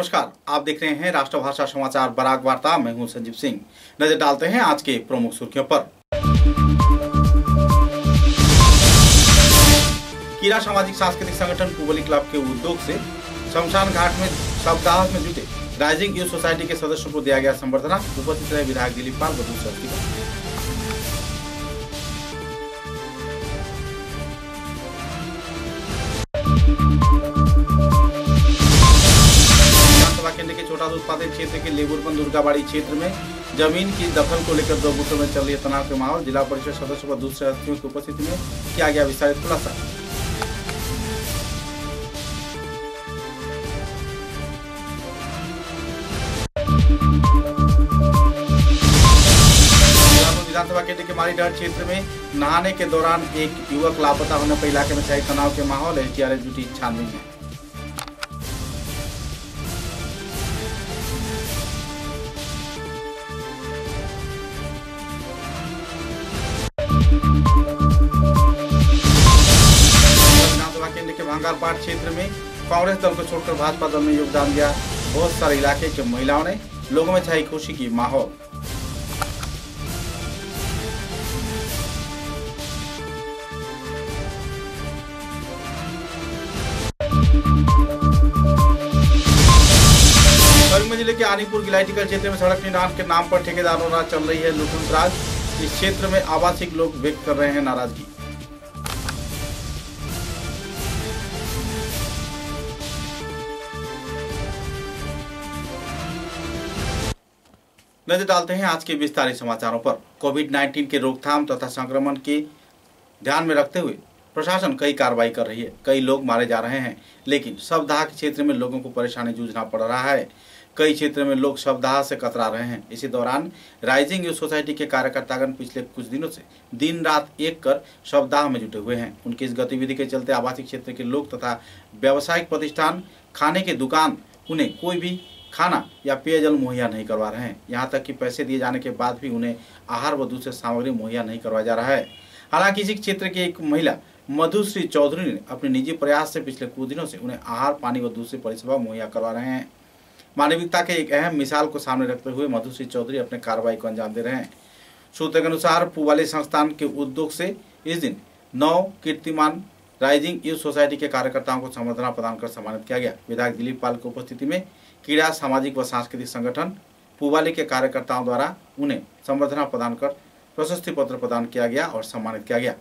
नमस्कार, आप देख रहे हैं राष्ट्रभाषा समाचार बराक वार्ता। मैं हूं संजीव सिंह। नजर डालते हैं आज के प्रमुख सुर्खियों पर। कीड़ा सामाजिक सांस्कृतिक संगठन पुवाली क्लब के उद्योग से शमशान घाट में सप्ताह में जुटे राइजिंग यूथ सोसाइटी के सदस्यों को दिया गया संबर्धना। उपस्थित रहे विधायक दिलीप पाल व दूसरे अतिथि। केंद्र के छोटा उत्पादक क्षेत्र के लेबुरबंद दुर्गाबाड़ी क्षेत्र में जमीन की दखल को लेकर दो गुटों में चल रही तनाव के माहौल। जिला परिषद सदस्यों व दूसरे अतिथियों की उपस्थिति में किया गया विस्तारित खुलासा। विधानसभा केंद्र के मारीडहर क्षेत्र में नहाने के दौरान एक युवक लापता होने पर इलाके में छाई तनाव के माहौल। एसडीआरएफ ड्यूटी छानबीन में। भांगारपाट क्षेत्र में कांग्रेस दल को छोड़कर भाजपा दल में योगदान दिया बहुत सारे इलाके के महिलाओं ने। लोगों में छाई खुशी की माहौल। करीमगंज जिले के आनीपुर गिलाइटिकल क्षेत्र में सड़क निर्माण के नाम पर ठेकेदारों द्वारा चल रही है लूटराज। इस क्षेत्र में आवासिक लोग व्यक्त कर रहे हैं नाराजगी। नजर डालते हैं आज के विस्तारित समाचारों पर। कोविड-19 के रोकथाम तथा संक्रमण के ध्यान में रखते हुए प्रशासन कई कार्रवाई कर रही है। कई लोग मारे जा रहे हैं, लेकिन शवदाह के क्षेत्र में लोगों को परेशानी जूझना पड़ रहा है। कई क्षेत्र में लोग शवदाह से कतरा रहे हैं। इसी दौरान राइजिंग यूथ सोसाइटी के कार्यकर्तागण पिछले कुछ दिनों से दिन रात एक कर शवदाह में जुटे हुए हैं। उनकी इस गतिविधि के चलते आवासीय क्षेत्र के लोग तथा व्यावसायिक प्रतिष्ठान, खाने की दुकान उन्हें कोई भी खाना या पेयजल मुहैया नहीं करवा रहे हैं। यहाँ तक कि पैसे दिए जाने के बाद भी उन्हें आहार व दूसरे सामग्री मुहैया नहीं करवाया जा रहा है। हालांकि इसी क्षेत्र की एक महिला मधुश्री चौधरी ने अपने निजी प्रयास से पिछले कुछ दिनों से उन्हें आहार, पानी व दूसरी परिसेवा मुहैया करवा रहे हैं। मानविकता के एक अहम मिसाल को सामने रखते हुए मधुश्री चौधरी अपने कार्रवाई को अंजाम दे रहे हैं। सूत्रों के अनुसार पुवाली संस्थान के उद्योग से इस दिन 9 कीर्तिमान राइजिंग यूथ सोसाइटी के कार्यकर्ताओं को संबर्धना प्रदान कर सम्मानित किया गया। विधायक दिलीप पाल की उपस्थिति में कीड़ा सामाजिक व सांस्कृतिक संगठन पुवाली के कार्यकर्ताओं द्वारा उन्हें संबर्धना प्रदान कर प्रशस्ति पत्र प्रदान किया गया और सम्मानित किया गया।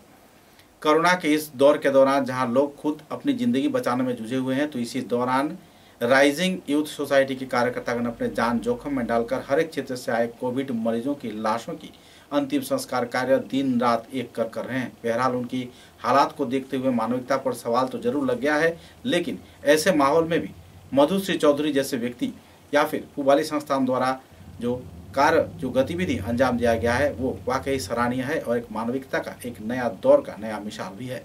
कोरोना के इस दौर के दौरान जहां लोग खुद अपनी जिंदगी बचाने में जुझे हुए हैं, तो इसी दौरान राइजिंग यूथ सोसाइटी के कार्यकर्तागण अपने जान जोखिम में डालकर हर एक क्षेत्र से आए कोविड मरीजों की लाशों की अंतिम संस्कार कार्य दिन रात एक कर रहे हैं। बहरहाल उनकी हालात को देखते हुए मानविकता पर सवाल तो जरूर लग गया है, लेकिन ऐसे माहौल में भी मधुश्री चौधरी जैसे व्यक्ति या फिर पुवाली संस्थान द्वारा जो गतिविधि अंजाम दिया गया है वो वाकई सराहनीय है और एक मानविकता का एक नया दौर का नया मिसाल भी है।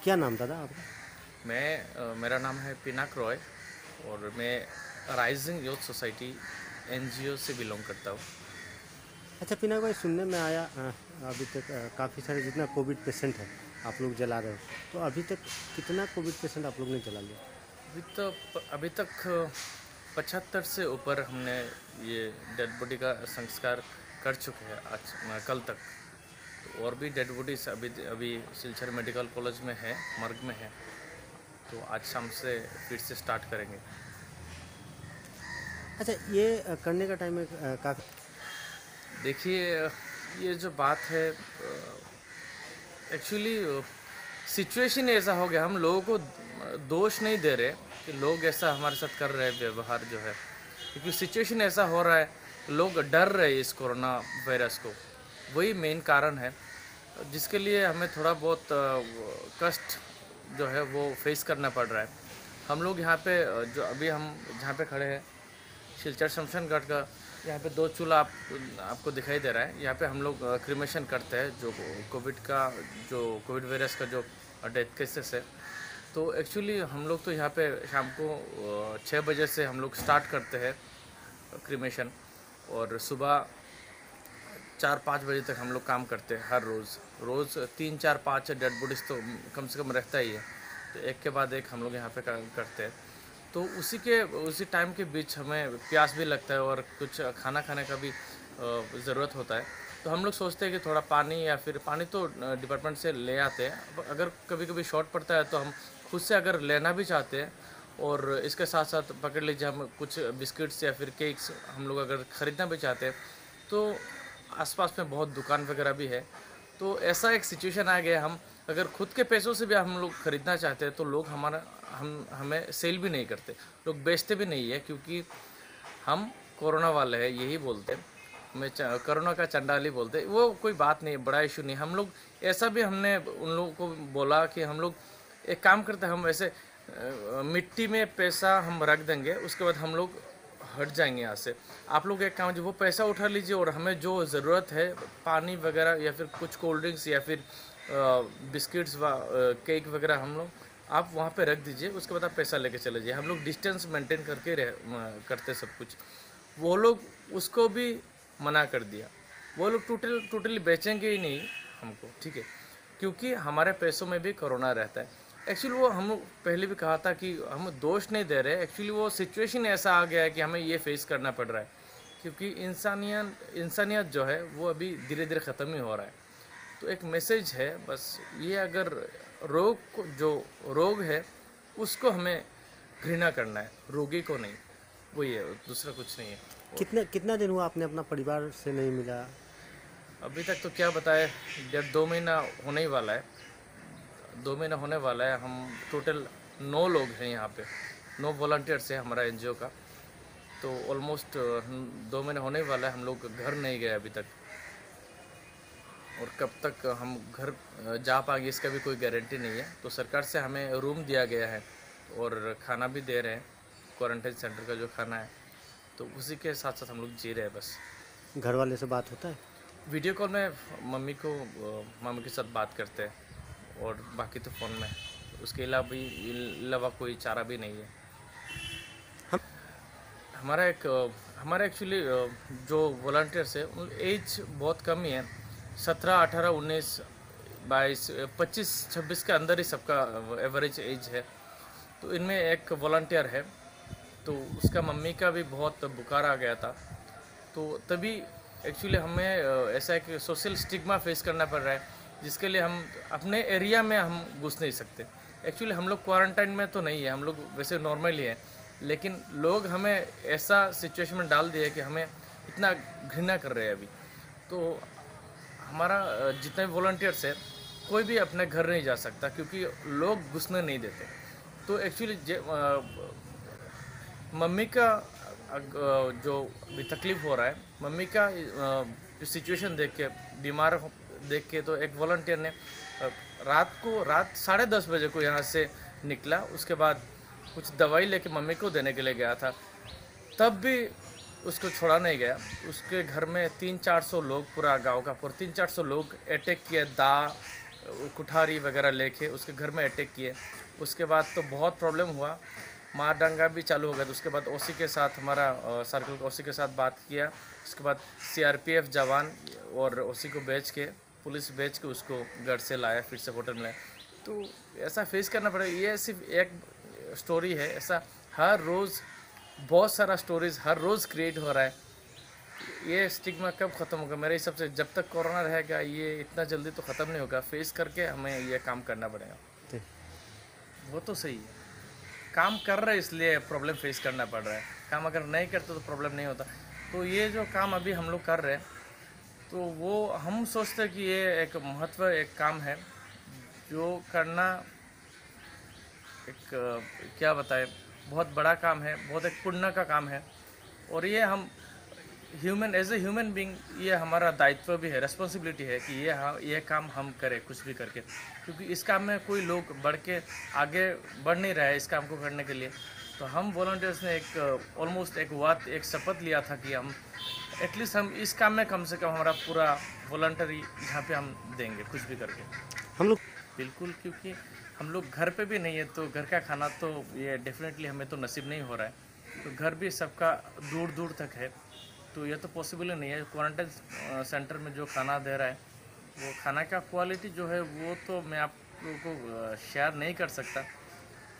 क्या नाम था आपका? मेरा नाम है पिनाक रॉय और मैं राइजिंग यूथ सोसाइटी NGO से बिलोंग करता हूँ। अच्छा पिनाक भाई, सुनने में आया अभी तक काफ़ी सारे जितना कोविड पेशेंट है आप लोग जला रहे हो, तो अभी तक कितना कोविड पेशेंट आप लोग ने जला लिया? अभी तक 75 से ऊपर हमने ये डेड बॉडी का संस्कार कर चुके हैं आज कल तक। तो और भी डेड बॉडीज अभी सिलचर मेडिकल कॉलेज में है, मर्ग में है, तो आज शाम से फिर से स्टार्ट करेंगे। अच्छा, ये करने का टाइम काफ़ी, देखिए ये जो बात है एक्चुअली सिचुएशन ऐसा हो गया, हम लोगों को दोष नहीं दे रहे कि लोग ऐसा हमारे साथ कर रहे हैं व्यवहार जो है, क्योंकि सिचुएशन ऐसा हो रहा है, लोग डर रहे हैं इस कोरोना वायरस को, वही मेन कारण है जिसके लिए हमें थोड़ा बहुत कष्ट जो है वो फेस करना पड़ रहा है। हम लोग यहाँ पे जो अभी हम जहाँ पे खड़े हैं सिलचर शमशान घाट का, यहाँ पे 2 चूल्हा आपको दिखाई दे रहा है। यहाँ पे हम लोग क्रिमेशन करते हैं जो कोविड वायरस का जो डेथ केसेस है। तो एक्चुअली हम लोग तो यहाँ पे शाम को 6 बजे से हम लोग स्टार्ट करते हैं क्रिमेशन और सुबह 4-5 बजे तक हम लोग काम करते हैं। हर रोज़ 3-4-5 डेड बॉडीज़ तो कम से कम रहता ही है, तो एक के बाद एक हम लोग यहाँ पे काम करते हैं। तो उसी टाइम के बीच हमें प्यास भी लगता है और कुछ खाना खाने का भी ज़रूरत होता है। तो हम लोग सोचते हैं कि थोड़ा पानी, या फिर पानी तो डिपार्टमेंट से ले आते हैं, अब अगर कभी कभी शॉर्ट पड़ता है तो हम खुद से अगर लेना भी चाहते हैं, और इसके साथ साथ पकड़ लीजिए हम कुछ बिस्किट्स या फिर केक्स हम लोग अगर ख़रीदना भी चाहते हैं, तो आसपास में बहुत दुकान वगैरह भी है। तो ऐसा एक सिचुएशन आ गया, हम अगर खुद के पैसों से भी हम लोग ख़रीदना चाहते हैं तो लोग हमें सेल भी नहीं करते, लोग बेचते भी नहीं है, क्योंकि हम कोरोना वाले हैं यही बोलते हैं, हमें कोरोना का चंडाली बोलते हैं। वो कोई बात नहीं, बड़ा इशू नहीं। हम लोग ऐसा भी हमने उन लोगों को बोला कि हम लोग एक काम करते हैं, हम ऐसे मिट्टी में पैसा हम रख देंगे, उसके बाद हम लोग हट जाएंगे यहाँ से। आप लोग एक काम, जो वो पैसा उठा लीजिए और हमें जो ज़रूरत है पानी वगैरह या फिर कुछ कोल्ड ड्रिंक्स या फिर बिस्किट्स व केक वगैरह हम लोग आप वहाँ पे रख दीजिए, उसके बाद आप पैसा लेके चले जाइए। हम लोग डिस्टेंस मेंटेन करके करते सब कुछ। वो लोग उसको भी मना कर दिया, वो लोग टोटली बेचेंगे ही नहीं हमको, ठीक है, क्योंकि हमारे पैसों में भी कोरोना रहता है। एक्चुअली वो हम पहले भी कहा था कि हम दोष नहीं दे रहे, एक्चुअली वो सिचुएशन ऐसा आ गया है कि हमें ये फेस करना पड़ रहा है, क्योंकि इंसानियत जो है वो अभी धीरे धीरे ख़त्म ही हो रहा है। तो एक मैसेज है बस ये, अगर जो रोग है उसको हमें घृणा करना है, रोगी को नहीं, वही है, दूसरा कुछ नहीं है। कितना दिन हुआ आपने अपना परिवार से नहीं मिला? अभी तक तो क्या बताए, 1.5-2 महीना होने ही वाला है, 2 महीना होने वाला है। हम टोटल 9 लोग हैं यहाँ पे, 9 वॉलंटियर्स है हमारा एनजीओ का। तो ऑलमोस्ट 2 महीने होने ही वाला है, हम लोग घर नहीं गए अभी तक, और कब तक हम घर जा पाएंगे इसका भी कोई गारंटी नहीं है। तो सरकार से हमें रूम दिया गया है और खाना भी दे रहे हैं, क्वारंटाइन सेंटर का जो खाना है, तो उसी के साथ साथ हम लोग जी रहे हैं बस। घर वाले से बात होता है? वीडियो कॉल में मम्मी के साथ बात करते हैं, और बाकी तो फ़ोन में, उसके अलावा कोई चारा भी नहीं है। हमारा एक्चुअली जो वॉलंटियर्स है उन एज बहुत कम ही है, 17, 18, 19, 22, 25, 26 के अंदर ही सबका एवरेज एज है। तो इनमें एक वॉलंटियर है, तो उसका मम्मी का भी बहुत बुखार आ गया था, तो तभी एक्चुअली हमें ऐसा एक सोशल स्टिग्मा फेस करना पड़ रहा है, जिसके लिए हम अपने एरिया में हम घुस नहीं सकते। एक्चुअली हम लोग क्वारंटाइन में तो नहीं है, हम लोग वैसे नॉर्मल ही हैं, लेकिन लोग हमें ऐसा सिचुएशन में डाल दिया कि हमें इतना घृणा कर रहे हैं अभी। तो हमारा जितने भी वॉलंटियर्स है कोई भी अपने घर नहीं जा सकता, क्योंकि लोग घुसने नहीं देते। तो एक्चुअली मम्मी का जो भी तकलीफ़ हो रहा है, मम्मी का सिचुएशन देख के, बीमार देख के, तो एक वॉलंटियर ने रात 10:30 बजे को यहाँ से निकला, उसके बाद कुछ दवाई लेके मम्मी को देने के लिए गया था, तब भी उसको छोड़ा नहीं गया। उसके घर में 300-400 लोग, पूरा गांव का पूरा 300-400 लोग अटैक किए, कुठारी वगैरह लेके उसके घर में अटैक किए। उसके बाद तो बहुत प्रॉब्लम हुआ, मार दंगा भी चालू हो गया। तो उसके बाद ओसी के साथ, हमारा सर्कल का ओसी के साथ बात किया, उसके बाद सीआरपीएफ जवान और ओसी को पुलिस भेज के उसको घर से लाया, फिर से होटल में लाया। तो ऐसा फेस करना पड़ेगा। ये सिर्फ एक स्टोरी है, ऐसा हर रोज़ बहुत सारा स्टोरीज हर रोज़ क्रिएट हो रहा है। ये स्टिग्मा कब ख़त्म होगा? मेरे हिसाब से जब तक कोरोना रहेगा ये इतना जल्दी तो ख़त्म नहीं होगा। फेस करके हमें ये काम करना पड़ेगा। वो तो सही है, काम कर रहे हैं इसलिए प्रॉब्लम फेस करना पड़ रहा है, काम अगर नहीं करते तो प्रॉब्लम नहीं होता। तो ये जो काम अभी हम लोग कर रहे हैं, तो वो हम सोचते हैं कि ये एक एक काम है जो करना, एक क्या बताए, बहुत बड़ा काम है, बहुत एक पुण्य का काम है। और ये हम एज ए ह्यूमन बीइंग, ये हमारा दायित्व भी है, रिस्पॉन्सिबिलिटी है कि ये काम हम करें कुछ भी करके, क्योंकि इस काम में कोई लोग आगे बढ़ नहीं रहा है इस काम को करने के लिए। तो हम वॉलंटियर्स ने एक शपथ लिया था कि हम एटलीस्ट हम इस काम में कम से कम हमारा पूरा वॉलंटरी यहाँ पे हम देंगे कुछ भी करके। हम लोग बिल्कुल, क्योंकि हम लोग घर पे भी नहीं है, तो घर का खाना तो ये डेफिनेटली हमें तो नसीब नहीं हो रहा है। तो घर भी सबका दूर दूर तक है, तो ये तो पॉसिबल ही नहीं है। क्वारंटाइन सेंटर में जो खाना दे रहा है, वो खाना का क्वालिटी जो है वो तो मैं आप लोगों को शेयर नहीं कर सकता।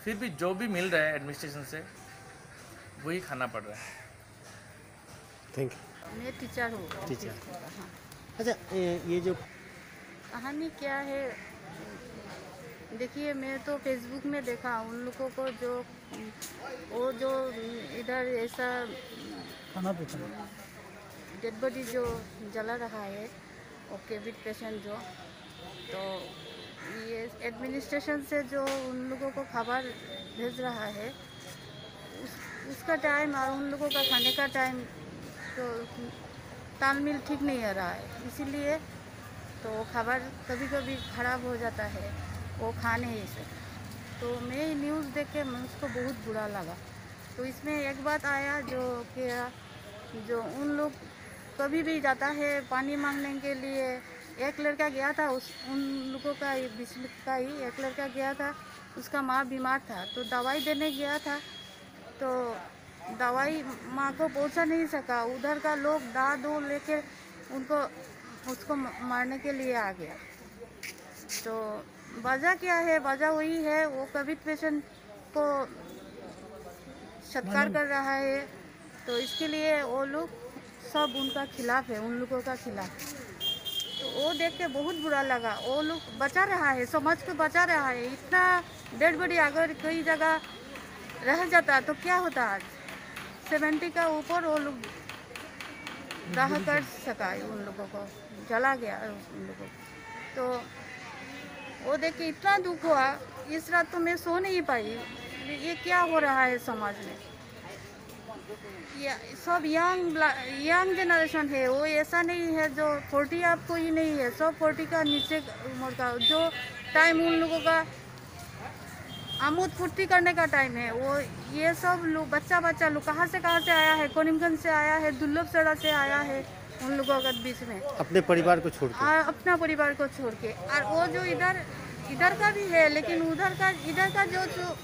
फिर भी जो भी मिल रहा है एडमिनिस्ट्रेशन से, वही खाना पड़ रहा है। Thank you. मैं टीचर हूँ। टीचर। हाँ। अच्छा, ये जो कहानी क्या है, देखिए मैं तो फेसबुक में देखा उन लोगों को जो इधर ऐसा डेड बॉडी जो जला रहा है और कोविड पेशेंट जो, तो ये एडमिनिस्ट्रेशन से जो उन लोगों को खबर भेज रहा है उसका टाइम और उन लोगों का खाने का टाइम तो तालमेल ठीक नहीं आ रहा है, इसीलिए तो खबर कभी कभी ख़राब हो जाता है, वो खा नहीं सकते। तो मैं न्यूज़ देख के मुझको बहुत बुरा लगा। तो इसमें एक बात आया जो उन लोग कभी भी जाता है पानी मांगने के लिए। एक लड़का गया था, उन लोगों का बीच का ही एक लड़का गया था, उसका माँ बीमार था तो दवाई देने गया था, तो दवाई माँ को पहुंचा नहीं सका। उधर का लोग दो लेके उसको मारने के लिए आ गया। तो वजह क्या है? वजह वही है, वो कोविड पेशेंट को सत्कार कर रहा है, तो इसके लिए वो लोग सब उनका खिलाफ है, उन लोगों का खिलाफ। तो वो देख के बहुत बुरा लगा। वो लोग बचा रहा है, समाज को बचा रहा है। इतना डेड बॉडी अगर कई जगह रह जाता तो क्या होता? आज 70 का ऊपर वो लोग दाह कर सका, उन लोगों को जला गया उन लोगों को। तो वो देख के इतना दुख हुआ, इस रात तो मैं सो नहीं पाई। ये क्या हो रहा है समाज में? ये सब यंग जनरेशन है, वो ऐसा नहीं है जो 40 आपको ही नहीं है, सब 40 का नीचे उम्र का जो टाइम उन लोगों का आमोद फुर्ती करने का टाइम है, वो ये सब लोग बच्चा लोग कहाँ से आया है, करीमगंज से आया है, दुर्लभ सड़ा से आया है, उन लोगों के बीच में अपने परिवार को छोड़ के, अपना परिवार को छोड़ के। और वो जो इधर का भी है, लेकिन इधर का जो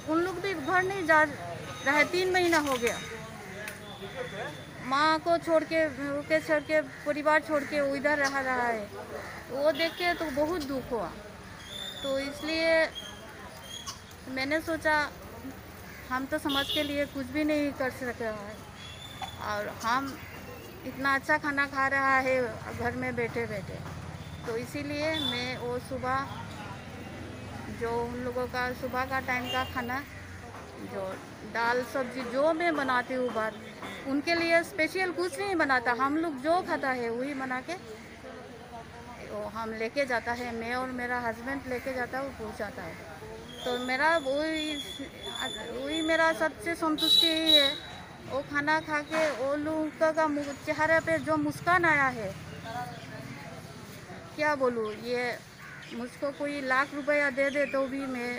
उन लोग भी घर नहीं जा रहे। 3 महीना हो गया, माँ को छोड़ के परिवार छोड़ के वो इधर रहा है। वो देख के तो बहुत दुख हुआ। तो इसलिए मैंने सोचा हम तो समाज के लिए कुछ भी नहीं कर सक रहा है, और हम इतना अच्छा खाना खा रहा है घर में बैठे बैठे। तो इसीलिए मैं वो सुबह जो उन लोगों का सुबह का टाइम का खाना, जो दाल सब्जी जो मैं बनाती हूँ बार, उनके लिए स्पेशल कुछ नहीं बनाता। हम लोग जो खाता है वही बना के वो हम लेके जाता है, मैं और मेरा हस्बैंड लेके जाता है, वो पहुँचाता है। तो मेरा वही मेरा सबसे संतुष्टि ही है। वो खाना खा के वो लोगों का चेहरे पे जो मुस्कान आया है, क्या बोलूँ। ये मुझको कोई लाख रुपया दे दे तो भी मैं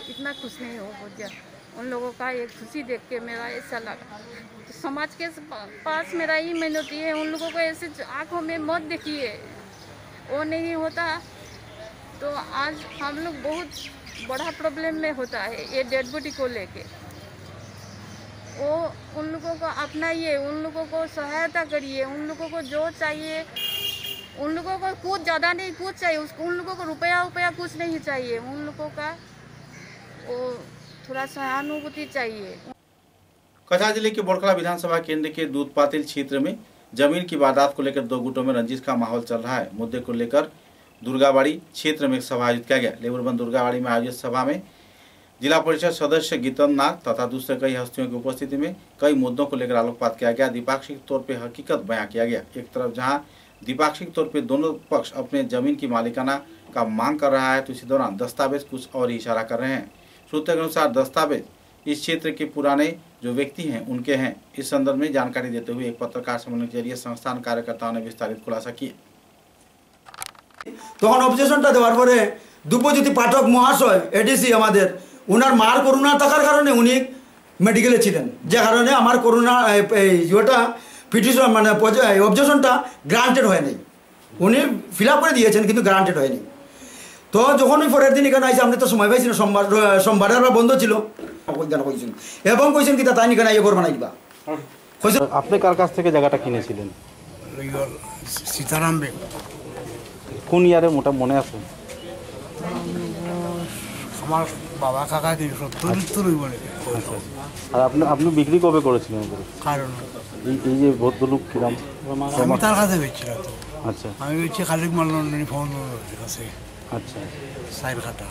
इतना खुश नहीं हो गया। उन लोगों का एक खुशी देख के मेरा ऐसा लगा। तो समाज के पास मेरा ही मिनती है, उन लोगों को ऐसे आँखों में मत देखिए। वो नहीं होता तो आज हम लोग बहुत बड़ा प्रॉब्लम में होता है ये डेड बॉडी को लेके। वो उन लोगों को अपनाइए, उन लोगों को सहायता करिए, उन लोगों को जो चाहिए, उन लोगों को कुछ ज़्यादा नहीं कुछ चाहिए, उसको उन लोगों को रुपया कुछ नहीं चाहिए। उन लोगों का वो थोड़ा सहानुभूति चाहिए। कछार जिले के बोरखला विधानसभा केंद्र के दूध पातिल क्षेत्र में जमीन की वारदात को लेकर 2 गुटों में रंजिश का माहौल चल रहा है। मुद्दे को लेकर दुर्गाबाड़ी क्षेत्र में एक सभा आयोजित किया गया। लेबरबंद दुर्गाबाड़ी में आयोजित सभा में जिला परिषद सदस्य गीतन नाग तथा दूसरे कई हस्तियों की उपस्थिति में कई मुद्दों को लेकर आलोकपात किया गया। द्विपाक्षिक तौर पर हकीकत बयां किया गया। एक तरफ जहां द्विपाक्षिक तौर पर दोनों पक्ष अपने जमीन की मालिकाना का मांग कर रहा है, तो इसी दौरान दस्तावेज कुछ और ही इशारा कर रहे हैं। सूत्रों के अनुसार दस्तावेज इस क्षेत्र के पुराने जो व्यक्ति हैं उनके हैं। इस संदर्भ में जानकारी देते हुए एक पत्रकार सम्मेलन के जरिए संस्थान कार्यकर्ताओं ने विस्तारित खुलासा किया। তখন অবজেকশনটা দেওয়ার পরে দুব্যজ্যোতি পাঠক মহাশয় এডিসি আমাদের ওনার মার করোনা থাকার কারণে উনি মেডিকেলে ছিলেন, যে কারণে আমার করোনা যেটা পিটিশন মানে অবজেকশনটা গ্রান্টেড হয়নি। উনি ফিল আপ করে দিয়েছেন কিন্তু গ্রান্টেড হয়নি। তো যখন ওই পরের দিন এখানে আইসি, আপনি তো সময় পাইছি না, সোমবারে আমরা বন্ধ ছিল কইছেন এবং কইছেন কি তাই এখানে ইয়ে করবা না দিবা। আপনি কার কাছ থেকে জায়গাটা কিনেছিলেন? সীতারাম বেগ। কোন ইয়ারে মোটা মনে আছে? আমার বাবা কাকা কি 70 বলে আর আপনি বিক্রি কবে করেছিলেন এগুলো? কারণ এই যে ভদ্রলোক কিরাম আমি তার কাছে বেচছিলাম তো। আচ্ছা আমি বেচছি খালিক মাল্লার ফোন কাছে আচ্ছা সাইড খাটা।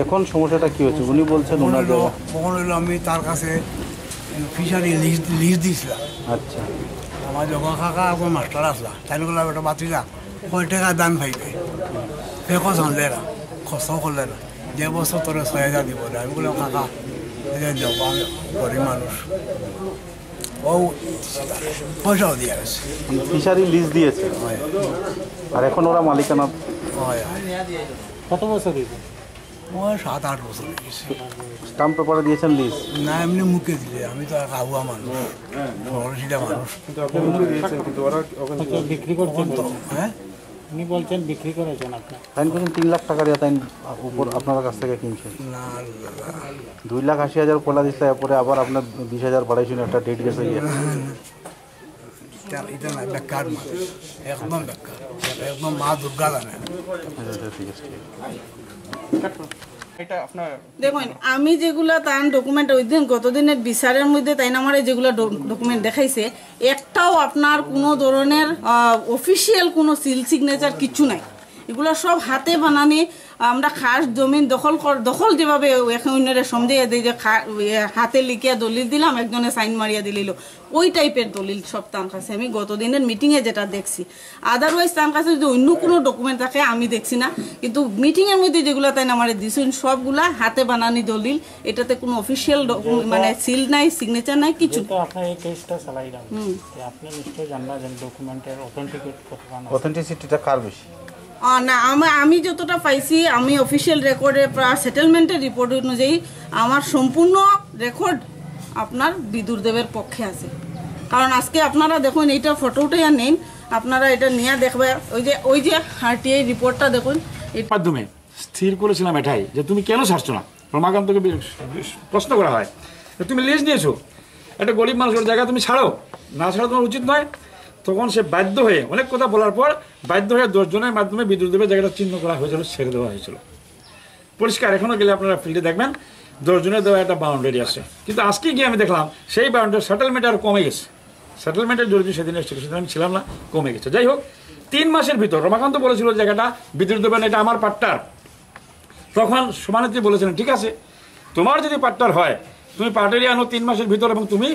এখন সমস্যাটা কি হচ্ছে উনি বলছেন ওনার কখন হইলো আমি তার কাছে ফিশারি লিস্ট দিয়েছিলাম। আচ্ছা আমার যখন কাকা আমার মাস্টার আসলা তাই বললাম একটা বাতিলা কয় টাকা দাম পাইবে ফেকো জানলে না খরচাও করলে না যে বছর তোর 6000 দিব না। আমি বললাম কাকা যাবো আমি গরিব মানুষ ও পয়সাও দিয়ে গেছে ফিশারি লিজ দিয়েছে আর এখন ওরা মালিকানা কত বছর হয়েছে? ও 7-8 বছর হয়ে গেছে। স্টাম্প পেপারে দিয়েছেন লিজ? না এমনি মুখে দিলে আমি তো এক আবুয়া মানুষ সিটা মানুষ বিক্রি করছেন তো? হ্যাঁ উনি বলছেন বিক্রি করেছেন আপনার তাই বলছেন 3 লাখ টাকা দিয়ে তাই উপর আপনার কাছ থেকে কিনছেন। না 2,80,000 পয়লা দিচ্ছে এরপরে আবার আপনার 20,000 বাড়াইছেন একটা ডেট গেছে গিয়ে এটা না বেকার মানুষ একদম বেকার একদম মা দুর্গা জানে। ঠিক আছে দেখুন আমি যেগুলা তার ডকুমেন্ট ওই দিন গতদিনের বিচারের মধ্যে তাই আমার যেগুলো ডকুমেন্ট দেখাইছে একটাও আপনার কোনো ধরনের অফিসিয়াল কোনো সিল সিগনেচার কিছু নাই। এগুলো সব হাতে বানানি আমরা খাস জমিন দখল যেভাবে অন্যরা সমঝে দিই যে হাতে লিখিয়া দলিল দিলাম একজনে সাইন মারিয়া দিলিল ওই টাইপের দলিল সব তার কাছে আমি গতদিনের মিটিংয়ে যেটা দেখছি। আদারওয়াইজ তার কাছে যদি অন্য কোনো ডকুমেন্ট থাকে আমি দেখছি না, কিন্তু মিটিংয়ের মধ্যে যেগুলো তাই আমার দিয়েছেন সবগুলা হাতে বানানি দলিল, এটাতে কোনো অফিসিয়াল মানে সিল নাই সিগনেচার নাই কিছু। আপনার এই কেসটা চালাইলাম আপনি নিশ্চয়ই জানলেন ডকুমেন্টের অথেন্টিসিটিটা কার বেশি? না আমি যতটা পাইছি আমি অফিসিয়াল রেকর্ডে সেটেলমেন্টের রিপোর্ট অনুযায়ী আমার সম্পূর্ণ রেকর্ড আপনার বিদুর দেবের পক্ষে আছে। কারণ আজকে আপনারা দেখুন এইটা ফটোটাই আর নেন, আপনারা এটা নিয়ে দেখবে ওই যে আরটিআই রিপোর্টটা দেখুন। এর মাধ্যমে স্থির করেছিলাম এটাই যে তুমি কেন ছাড়ছো না। রমাকান্তকে প্রশ্ন করা হয় তুমি লিজ নিয়েছো একটা গরিব মানুষের জায়গা তুমি ছাড়ো, না ছাড়া তোমার উচিত নয়। তখন সে বাধ্য হয়ে অনেক কথা বলার পর বাধ্য হয়ে 10 জনের মাধ্যমে বিদ্যুৎ দেবের জায়গাটা চিহ্ন করা হয়েছিল, ছেড়ে দেওয়া হয়েছিল পরিষ্কার। এখনও গেলে আপনারা ফিল্ডে দেখবেন 10 জনের দেওয়া একটা বাউন্ডারি আছে, কিন্তু আজকে গিয়ে আমি দেখলাম সেই বাউন্ডারি সেটেলমেন্ট আর কমে গেছে। সেটেলমেন্টের জড়িত সেদিন এসেছিল, সেদিন আমি ছিলাম না, কমে গেছে। যাই হোক 3 মাসের ভিতর রমাকান্ত বলেছিল জায়গাটা বিদ্যুৎ দেবেন এটা আমার পাট্টার। তখন সমানেত্রী বলেছিলেন ঠিক আছে তোমার যদি পাট্টার হয় তুমি পাটারি আনো 3 মাসের ভিতর এবং তুমি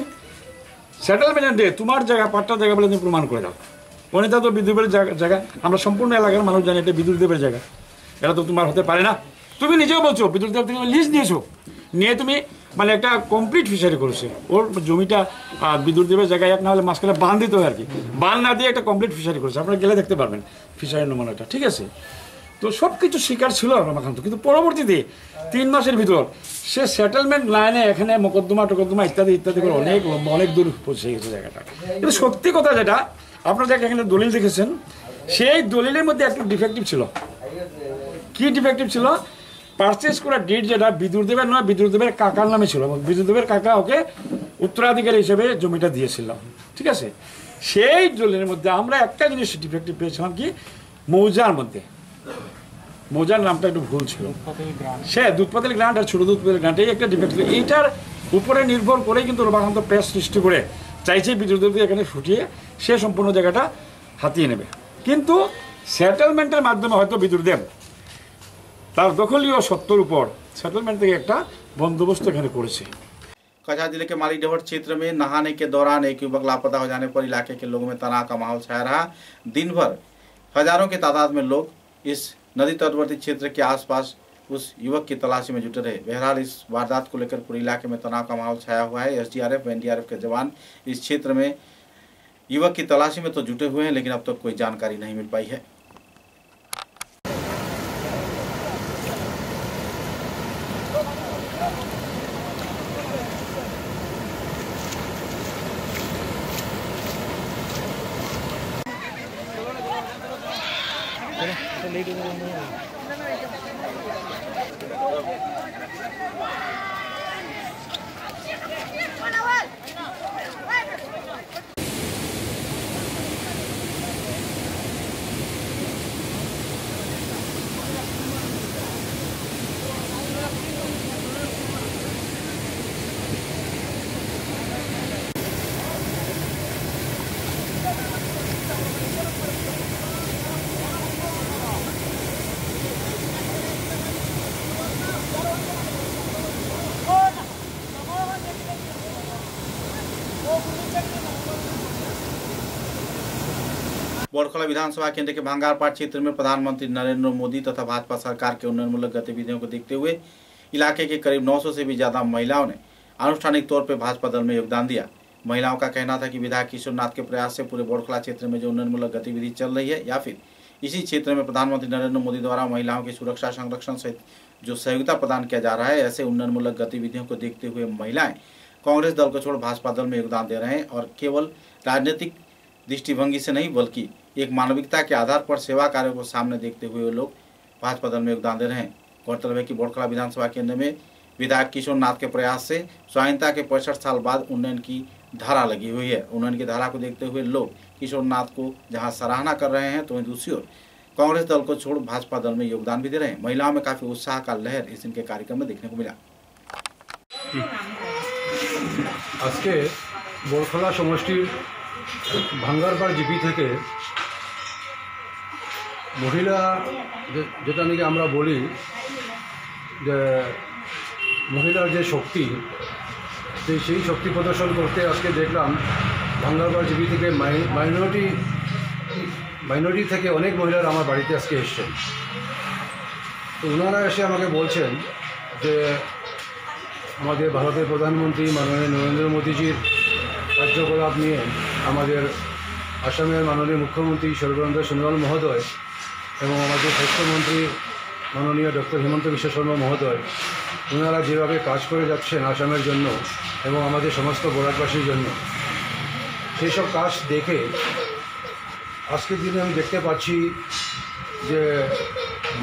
সেটেলমেন্ট ডে তোমার জায়গা পাট্টার জায়গা বলে তুমি প্রমাণ করে দাও। অনিতা তো বিদ্যুতের জায়গা, আমরা সম্পূর্ণ এলাকার মানুষ জানি এটা বিদ্যুৎ দেবের জায়গা, এটা তো তোমার হতে পারে না। তুমি নিজেও বলছো বিদ্যুৎ দেব তুমি লিজ নিয়েছো, নিয়ে তুমি মানে একটা কমপ্লিট ফিশারি করেছে। ওর জমিটা বিদ্যুৎ দেবের জায়গায় এক না হলে মাঝখানে বাঁধ দিতে হয় আর কি, বাঁধ না দিয়ে একটা কমপ্লিট ফিশারি করেছে। আপনারা গেলে দেখতে পারবেন ফিশারির নমুনাটা, ঠিক আছে। তো সব কিছু স্বীকার ছিল রমাকান্ত, কিন্তু পরবর্তীতে 3 মাসের ভিতর সে সেটেলমেন্ট লাইনে এখানে মোকদ্দমা টোকদ্দমা ইত্যাদি ইত্যাদি করে অনেক দূর পৌঁছে গেছে জায়গাটা। কিন্তু সত্যি কথা যেটা আপনারা যাকে এখানে দলিল দেখেছেন সেই দলিলের মধ্যে একটু ডিফেক্টিভ ছিল। কি ডিফেক্টিভ ছিল? পারচেস করা ডেট যেটা বিদ্যুৎ দেবের নয় বিদ্যুৎ দেবের কাকার নামে ছিল এবং বিদ্যুৎ দেবের কাকা ওকে উত্তরাধিকারী হিসেবে জমিটা দিয়েছিল, ঠিক আছে। সেই দলিলের মধ্যে আমরা একটা জিনিস ডিফেক্টিভ পেয়েছিলাম কি মৌজার মধ্যে, মৌজার নামটা একটু ভুল ছিল, সে দুধপাতিল গ্রান্ট আর ছোট দুধপাতিল গ্রান্ট এই একটা ডিফেক্ট। এইটার উপরে নির্ভর করেই কিন্তু রমাকান্ত প্রেস সৃষ্টি করে চাইছে বিদ্যুৎ দেবকে এখানে ফুটিয়ে সে সম্পূর্ণ জায়গাটা হাতিয়ে নেবে। কিন্তু সেটেলমেন্টের মাধ্যমে হয়তো বিদ্যুৎ দেব তার দখলীয় সত্তর উপর सेटलमेंट থেকে একটা बंदोबस्त এখানে করেছে। कछा जिले के मालीडहर क्षेत्र में नहाने के दौरान एक युवक लापता हो जाने पर इलाके के लोगों में तनाव का माहौल छाया रहा। दिन भर हजारों की तादाद में लोग इस नदी तटवर्ती क्षेत्र के आसपास उस युवक की तलाशी में जुटे रहे। बहरहाल इस वारदात को लेकर पूरे इलाके में तनाव का माहौल छाया हुआ है। एसडीआरएफ व एनडीआरएफ के जवान इस क्षेत्र में युवक की तलाशी में तो जुटे हुए हैं, लेकिन अब तक कोई जानकारी नहीं मिल पाई है। बड़खला विधानसभा केंद्र के भांगारपाट क्षेत्र में प्रधानमंत्री नरेंद्र मोदी तथा भाजपा सरकार के उन्नयनमूलक गतिविधियों को देखते हुए इलाके के करीब 900 से भी ज्यादा महिलाओं ने आनुष्ठानिक तौर पर भाजपा दल में योगदान दिया। महिलाओं का कहना था कि विधायक किशोरनाथ के प्रयास से पूरे बड़खला क्षेत्र में जो उन्नयनमूलक गतिविधि चल रही है या फिर इसी क्षेत्र में प्रधानमंत्री नरेंद्र मोदी द्वारा महिलाओं की सुरक्षा संरक्षण सहित जो सहयोगिता प्रदान किया जा रहा है, ऐसे उन्नयनमूलक गतिविधियों को देखते हुए महिलाएं कांग्रेस दल को छोड़ भाजपा दल में योगदान दे रहे हैं और केवल राजनीतिक दृष्टिभंगी से नहीं बल्कि एक मानविकता के आधार पर सेवा कार्यों को सामने देखते हुए लोग भाजपा दल में योगदान दे रहे हैं। गौरतलब है कि बड़खला विधानसभा केंद्र में विधायक किशोरनाथ के प्रयास से स्वाधीनता के 65 साल बाद उन्नयन की धारा लगी हुई है। उन्नयन की धारा को देखते हुए लोग किशोरनाथ को जहां सराहना कर रहे हैं तो वहीं दूसरी ओर कांग्रेस दल को छोड़ भाजपा दल में योगदान भी दे रहे हैं। महिलाओं में काफी उत्साह का लहर इस इनके कार्यक्रम में देखने को मिला। आज के बड़खला समष्टिर भांगारपाड़ जीपी থেকে महिला যেটা নাকি আমরা বলি যে মহিলার যে শক্তি সেই শক্তি প্রদর্শন করতে আজকে দেখলাম ভাঙ্গারপাড় জিপি থেকে মাইনরিটি থেকে অনেক মহিলারা আমার বাড়িতে আজকে এসেছেন। তো ওনারা এসে আমাকে বলছেন যে আমাদের ভারতের প্রধানমন্ত্রী মাননীয় নরেন্দ্র মোদীজির কার্যকলাপ নিয়ে আমাদের আসামের মাননীয় মুখ্যমন্ত্রী সর্বানন্দ সোনোয়াল মহোদয় এবং আমাদের স্বাস্থ্যমন্ত্রী মাননীয় ডক্টর হিমন্ত বিশ্ব শর্মা মহোদয় ওনারা যেভাবে কাজ করে যাচ্ছেন আসামের জন্য এবং আমাদের সমস্ত বরাকবাসীর জন্য, সেই সব কাজ দেখে আজকের দিনে আমি দেখতে পাচ্ছি যে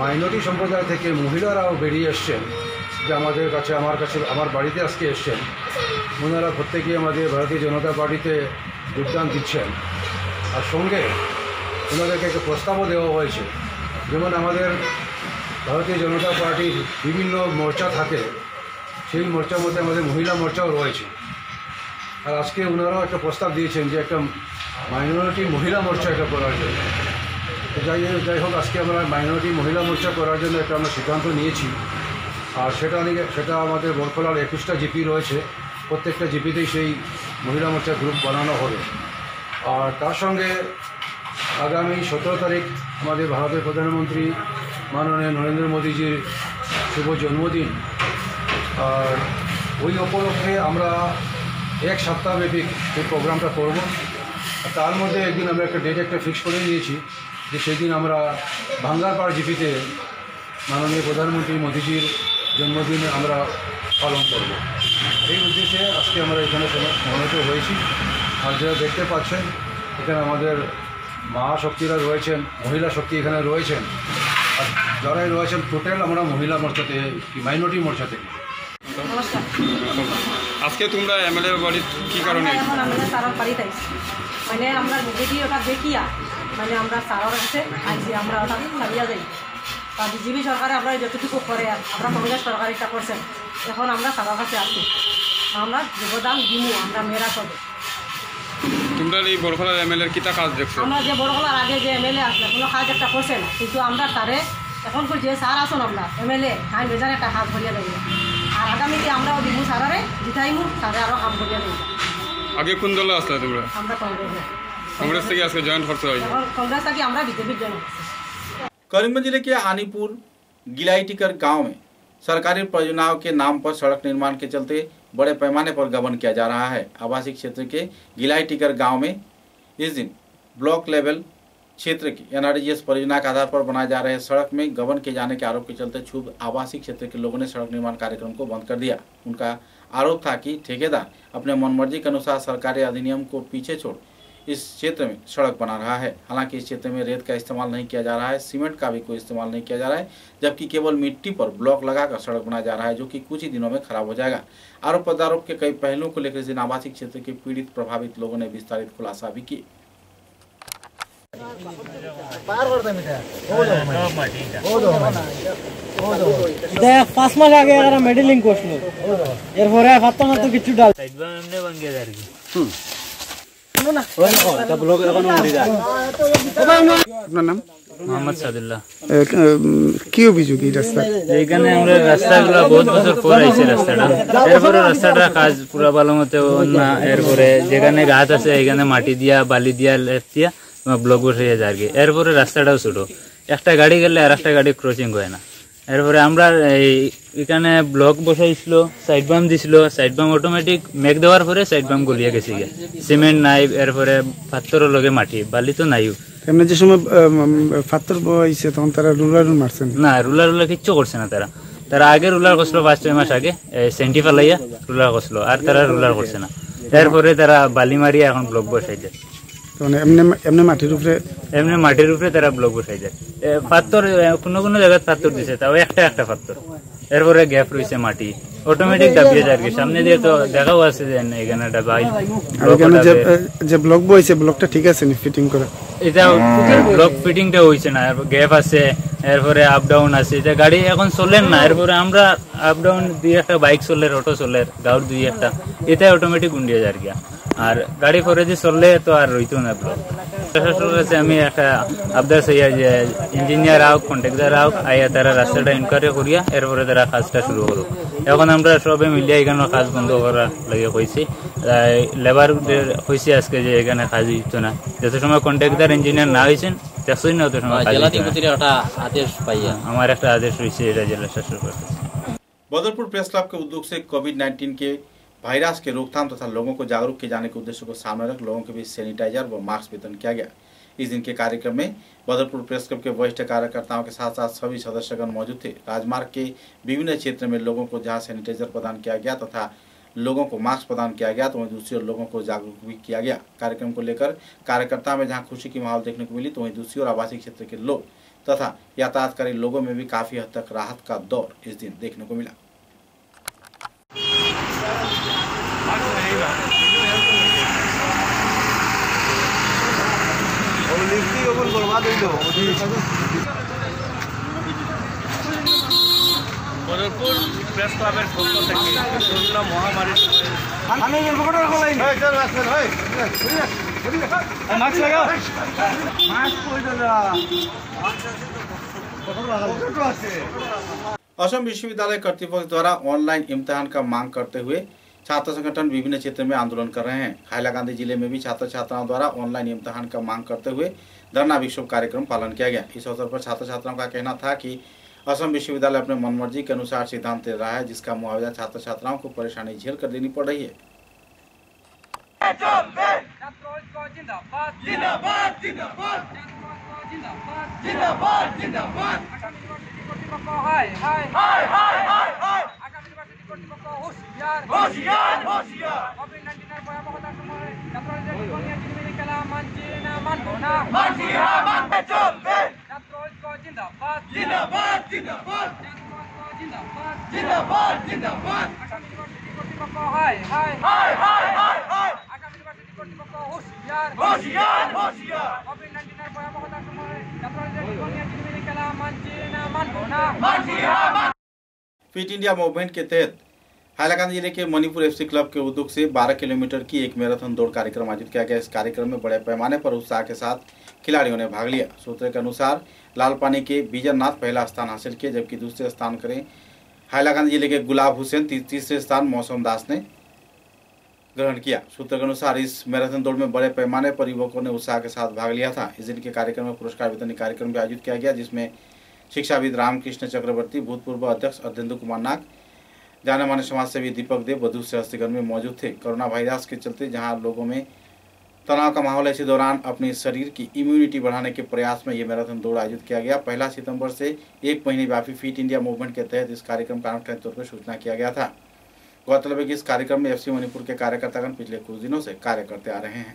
মাইনরিটি সম্প্রদায় থেকে মহিলারাও বেরিয়ে এসছেন, যে আমাদের কাছে আমার বাড়িতে আজকে এসছেন। ওনারা প্রত্যেকেই আমাদের ভারতীয় জনতা পার্টিতে যোগদান দিচ্ছেন। আর সঙ্গে ওনাদেরকে একটা প্রস্তাবও দেওয়া হয়েছে, যেমন আমাদের ভারতীয় জনতা পার্টির বিভিন্ন মোর্চা থাকে, সেই মোর্চার মধ্যে আমাদের মহিলা মোর্চাও রয়েছে। আর আজকে ওনারাও একটা প্রস্তাব দিয়েছেন যে একটা মাইনরিটি মহিলা মোর্চা এটা করার জন্য। যাই হোক আজকে আমরা মাইনরিটি মহিলা মোর্চা করার জন্য একটা আমরা সিদ্ধান্ত নিয়েছি। আর সেটা আমাদের বড়খলার 21টা জিপি রয়েছে, প্রত্যেকটা জিপিতেই সেই মহিলা মোর্চা গ্রুপ বানানো হবে। আর তার সঙ্গে আগামী 17 তারিখ আমাদের ভারতের প্রধানমন্ত্রী মাননীয় নরেন্দ্র মোদীজির শুভ জন্মদিন। আর ওই উপলক্ষে আমরা এক সপ্তাহব্যাপী এই প্রোগ্রামটা করব। আর তার মধ্যে একদিন আমরা একটা ডেট ফিক্স করে নিয়েছি যে সেদিন আমরা ভাঙ্গারপাড় জিপিতে মাননীয় প্রধানমন্ত্রী মোদীজির জন্মদিন আমরা পালন করব। এই উদ্দেশ্যে আজকে আমরা এখানে সমবেত হয়েছি। আর যারা দেখতে পাচ্ছেন এখানে আমাদের মা শক্তিরা রয়েছেন, মহিলা শক্তি এখানে রয়েছেন। আর যারাই রয়েছেন টোটাল আমরা মহিলা মোর্চাতে মাইনরিটি মোর্চাতে। আজকে তোমরা এমএলএ বাড়ি কি কারণে? এখন আমরা সারার বাড়িতে আইছি, মানে আমরা ভিডিওটা দেখিয়া মানে আমরা সারার কাছে আইছি, আমরা ওটা সারিয়া যাই। আর বিজেপি সরকারে আমরা যতটুকু করে আমরা কংগ্রেস সরকার এটা করছেন, এখন আমরা সারার কাছে আসি, আমরা যোগদান দিব, আমরা মেয়েরা সবে। তোমরা এই বড়খলার এমএলএর কিতা কাজ দেখছো? আমরা যে বড়খলার আগে যে এমএলএ আসলে কোনো কাজ একটা করছে না, কিন্তু আমরা তারে এখন যে স্যার আসুন আমরা এমএলএ হাই বেজার একটা কাজ করিয়া দেব। আর আগামীতে আমরাও দিব সারারে জিতাইমু, সারে আরও কাম করিয়া দেব। আগে কোন দলে আসলে তোমরা? আমরা कांग्रेस থেকে আজকে জয়েন করতে হয়। कांग्रेस থেকে আমরা বিজেপি জয়েন। करीमगंज जिले के आनीपुर गिलाईटिकर गांव में सरकारी परियोजनाओं के नाम पर सड़क निर्माण के चलते बड़े पैमाने पर गबन किया जा रहा है। आवासीय क्षेत्र के गिलाईटिकर गांव में इस दिन ब्लॉक लेवल क्षेत्र की एनआरजीएस परियोजना के आधार पर बनाए जा रहे सड़क में गबन किए जाने के आरोप के चलते क्षुब्ध आवासीय क्षेत्र के लोगों ने सड़क निर्माण कार्यक्रम को बंद कर दिया। उनका आरोप था कि ठेकेदार अपने मनमर्जी के अनुसार सरकारी अधिनियम को पीछे छोड़ इस क्षेत्र में सड़क बना रहा है। हालांकि इस क्षेत्र में रेत का इस्तेमाल नहीं किया जा रहा है, सीमेंट का भी कोई इस्तेमाल नहीं किया जा रहा है, जबकि केवल मिट्टी पर ब्लॉक लगाकर सड़क बनाया जा रहा है, जो कि कुछ ही दिनों में खराब हो जाएगा। आरोप प्रत्यारोप के कई पहलुओं को लेकर इस दिन आवासीय क्षेत्र के पीड़ित प्रभावित लोगों ने विस्तारित खुलासा भी किए। पाँच मास आगे मेडलिंग कोर्स किचु डाल আপনার নাম? মোহাম্মদ সাদুল্লাহ। কি অভিযোগ এই রাস্তা? এইখানে আমরা রাস্তাগুলো বহুত বছর পর আইছে রাস্তাটা, এরপরে রাস্তাটা কাজ পুরা ভালো মতো না। এরপরে যেখানে গাছ আছে এখানে মাটি দিয়া বালি দিয়া লেপ দিয়া তোমার ব্লক বসাইয়া যারগে। এরপরে রাস্তাটাও ছোটো, একটা গাড়ি গেলে আর একটা গাড়ি ক্রসিং হয় না। এরপরে আমরা এখানে ব্লক বসাইছিল, সাইড বাম দিছিল, সাইড বাম অটোমেটিক মেঘ দেওয়ার পরে সাইড বাম গলিয়া গেছে গিয়া, সিমেন্ট নাই, এরপরে পাথরের লগে মাটি, বালি তো নাইও। এমনি যে সময় পাথর বইছে তখন তারা রুলার মারছেন না, রুলার কিচ্ছু করছে না। তারা আগে রুলার করছিল 5-6 মাস আগে, সেন্টি ফালাইয়া রুলার করছিল, আর তারা রুলার করছে না। এরপরে তারা বালি মারিয়া এখন ব্লক বসাই যায়। এমনি মাটির উপরে তারা ব্লক বসাই যায়। পাথর কোনো জায়গায় পাথর দিছে, তাও একটা পাথর, এরপরে গ্যাপ রয়েছে, মাটি অটোমেটিক দাবিয়ে যায়। সামনে দিয়ে তো দেখাও আছে যে এখানে একটা যে ব্লক বইছে ব্লকটা ঠিক আছে নি ফিটিং করা? এটা ব্লক ফিটিংটা হইছে না, গ্যাপ আছে, এরপরে আপ ডাউন আছে, এটা গাড়ি এখন চলেন না। এরপরে আমরা আপ ডাউন দুই একটা বাইক চলের, অটো চলের, গাউর দুই একটা, এটা অটোমেটিক গুন্ডিয়ে যায় গিয়া। আর গাড়ি পরে যে চললে তো আর রইতো না ব্লক। প্রশাসনের কাছে আমি একটা আবদার চাই যে ইঞ্জিনিয়ার আউক, কন্ট্রাক্টর আউক, আইয়া তারা রাস্তাটা ইনকোয়ারি করিয়া এরপরে তারা কাজটা শুরু করুক। এখন আমরা সবে মিলিয়ে এখানে কাজ বন্ধ করা লাগে কইছি, লেবার হয়েছে আজকে যে এখানে কাজ হইতো না। যত সময় কন্ট্রাক্টর ইঞ্জিনিয়ার না হয়েছেন দেখছই না, অত সময় আমার একটা আদেশ রয়েছে, এটা জেলা শাসক। बदरपुर प्रेस क्लब के उद्योग से कोविड-19 के वायरस के रोकथाम तथा लोगों को जागरूक किए जाने के उद्देश्य को सामने रख लोगों के बीच सैनिटाइजर व मास्क वितरण किया गया। इस दिन के कार्यक्रम में बदरपुर प्रेस क्लब के वरिष्ठ कार्यकर्ताओं के साथ साथ सभी सदस्यगण मौजूद थे। राजमार्ग के विभिन्न क्षेत्र में लोगों को जहां सैनिटाइजर प्रदान किया गया तथा लोगों को मास्क प्रदान किया गया, तो वहीं दूसरी ओर लोगों को जागरूक भी किया गया। कार्यक्रम को लेकर कार्यकर्ता में जहां खुशी की माहौल देखने को मिली, तो वहीं दूसरी ओर आवासीय क्षेत्र के लोग तथा यातायातकारी लोगों में भी काफी हद तक राहत का दौर इस दिन देखने को मिला। বদরপুর প্রেস ক্লাবের পক্ষ থেকে করোনা মহামারীর असम विश्वविद्यालय कर्तृपक्ष द्वारा ऑनलाइन इम्तिहान का मांग करते हुए छात्र संगठन विभिन्न क्षेत्र में आंदोलन कर रहे हैं। हैलाकांदी जिले में भी छात्र छात्राओं द्वारा ऑनलाइन इम्तिहान का मांग करते हुए धरना विक्षोभ कार्यक्रम पालन किया गया। इस अवसर पर छात्र छात्राओं का कहना था कि असम विश्वविद्यालय अपने मनमर्जी के अनुसार सिद्धांत ले रहा है, जिसका मुआवजा छात्र छात्राओं को परेशानी झेल कर देनी पड़ रही है। फिट इंडिया मूवमेंट के तहत हैलाकांदी जिले के मणिपुर एफसी क्लब के उद्योग से 12 किलोमीटर की एक मैराथन दौड़ कार्यक्रम आयोजित किया गया। इस कार्यक्रम में बड़े पैमाने पर उत्साह के साथ खिलाड़ियों ने भाग लिया। सूत्रों के अनुसार लालपानी के बीजरनाथ पहला स्थान हासिल किए, जबकि दूसरे स्थान करें हैलाकांदी जिले के गुलाब हुसैन, तीसरे स्थान मौसम दास ने ग्रहण किया। सूत्रों के अनुसार इस मैराथन दौड़ में बड़े पैमाने पर युवकों ने उत्साह के साथ भाग लिया था। इस दिन के कार्यक्रम में पुरस्कार वितरण कार्यक्रम भी आयोजित किया गया, जिसमें शिक्षाविद रामकृष्ण चक्रवर्ती, भूतपूर्व अध्यक्ष अर्धेंदु कुमार नाग, जाने माने समाजसेवी दीपक देव, बधु सहस्त्रगण में मौजूद थे। कोरोना वायरस के चलते जहां लोगों में तनाव का माहौल है, इसी दौरान अपने शरीर की इम्यूनिटी बढ़ाने के प्रयास में ये मैराथन दौड़ आयोजित किया गया। 1 सितंबर से 1 महीने व्यापी फिट इंडिया मूवमेंट के तहत इस कार्यक्रम का अनौपचारिक तौर पर सूचना किया गया था। गौरतलब है कि इस कार्यक्रम में एफसी मणिपुर के कार्यकर्तागण पिछले कुछ दिनों से कार्य करते आ रहे हैं।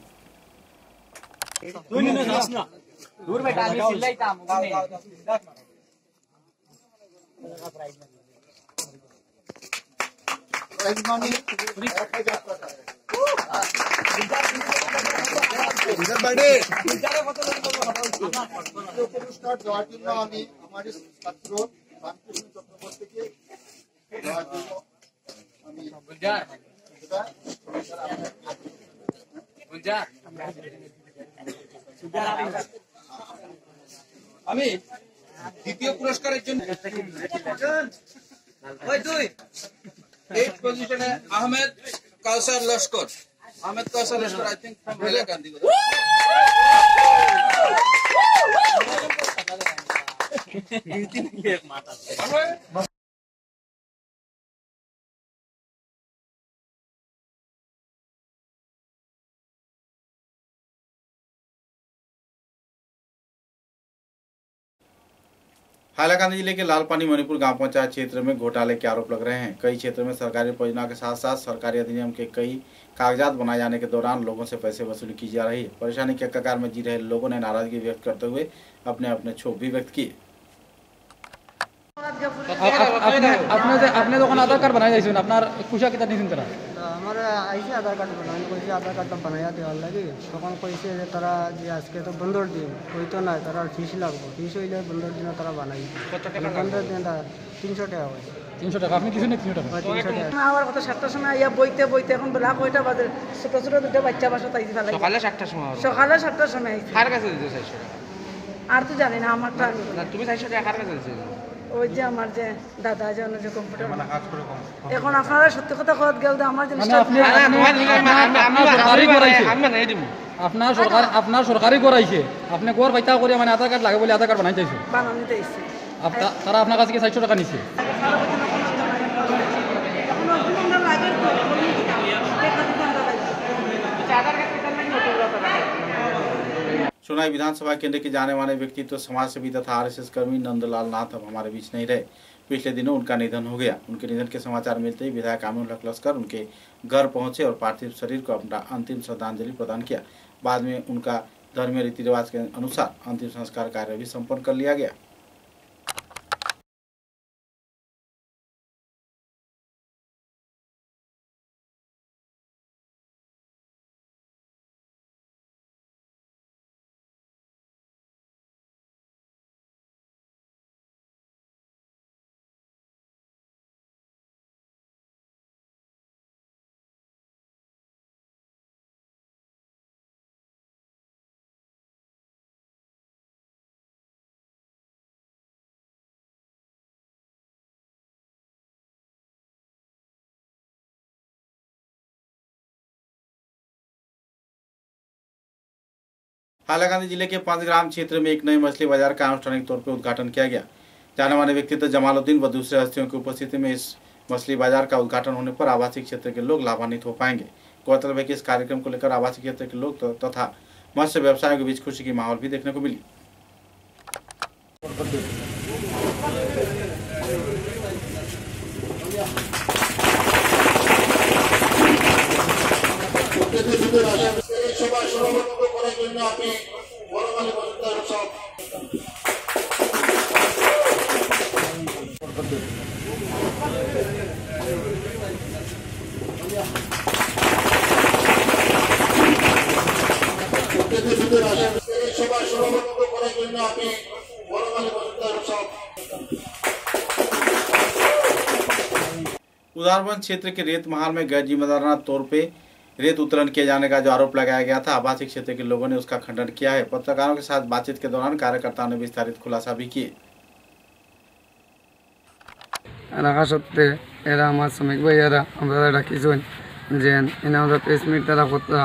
আমি দ্বিতীয় পুরস্কারের জন্য 8 পজিশনে Ahmed Kausar Laskar, I think from Hailakandi. Hailakandi जिले के लालपानी मणिपुर गांव पंचायत क्षेत्र में घोटाले के आरोप लग रहे हैं। कई क्षेत्रों में सरकारी परियोजना के साथ साथ सरकारी अधिनियम के कई कागजात बनाए जाने के दौरान लोगों से पैसे वसूली की जा रही है। परेशानी के कगार में जी रहे लोगों ने नाराजगी व्यक्त करते हुए अपने अपने क्षोभ भी व्यक्त किए। अपने दुकान आधार कार्ड बनाया जाए अपना पूछा कितना दिन तरह हमारे ऐसे आधार कार्ड बनाने कोई आधार कार्ड तो बनाया देवार लगे तक कैसे तारा जे आज के तो 15 दिन कोई तो ना तारा फीस लगो फीस हो 15 दिन तारा बनाई 15 दिन 300 টাকা 300 টাকা আপনি কিছু নেই 300 টাকা 300 টাকা আমার কত 7টার সময় আইয়া বইতে বইতে এখন বেলা কয়টা বাজে ছোট ছোট দুটো বাচ্চা বাসা তাই ফেলাই সকালে 7টার সময় সকালে 7টার সময় আইছি কার কাছে দিতে 400 টাকা আর তো জানি না আমারটা না তুমি 400 টাকা কার কাছে দিতে ওই যে আমার যে দাদা যে অন্য যে কম্পিউটার মানে কাজ করে কম এখন আপনারা সত্যি কথা কত গেল আমার জিনিসটা আপনার সরকারি করাইছে আপনি গোর পাইতা করে মানে আধার কার্ড লাগে বলে আধার কার্ড বানাইতে আইছো বানাইতে আইছি তারা আপনার কাছে কি 400 টাকা নিছে सोनाई विधानसभा केंद्र के जाने माने व्यक्ति तो समाज सेवी तथा आरएसएस कर्मी नंदलाल नाथ अब हमारे बीच नहीं रहे। पिछले दिनों उनका निधन हो गया। उनके निधन के समाचार मिलते ही विधायक आमिनुल हक लस्कर उनके घर पहुंचे और पार्थिव शरीर को अपना अंतिम श्रद्धांजलि प्रदान किया। बाद में उनका धर्मीय रीति रिवाज के अनुसार अंतिम संस्कार कार्य भी संपन्न कर लिया गया। हाइलाकांदी जिले के पंचग्राम क्षेत्र में एक नई मछली बाजार का आनुष्ठानिक तौर पर उद्घाटन किया गया। जाने माने व्यक्तित्व जमालुद्दीन व दूसरे हस्तियों की उपस्थिति में इस मछली बाजार का उद्घाटन होने पर आवासीय क्षेत्र के लोग लाभान्वित हो पाएंगे। गौरतलब है कि इस कार्यक्रम को लेकर आवासीय क्षेत्र के लोग तथा मत्स्य व्यवसायियों के बीच खुशी की माहौल भी देखने को मिली। उदारबंद क्षेत्र के रेत महाल में गैर जिम्मेदाराना तौर पे रेत उत्तोलन किए जाने का जो आरोप लगाया गया था, आवासीय क्षेत्र के लोगों ने उसका खंडन किया है। पत्रकारों के साथ बातचीत के दौरान कार्यकर्ताओं ने विस्तारित खुलासा भी किए। এলাকা সত্ত্বে এরা আমার শ্রমিক ভাইয়ারা আমরা ডাকিছেন যে এনে আমরা প্রেস মিট তারা কথা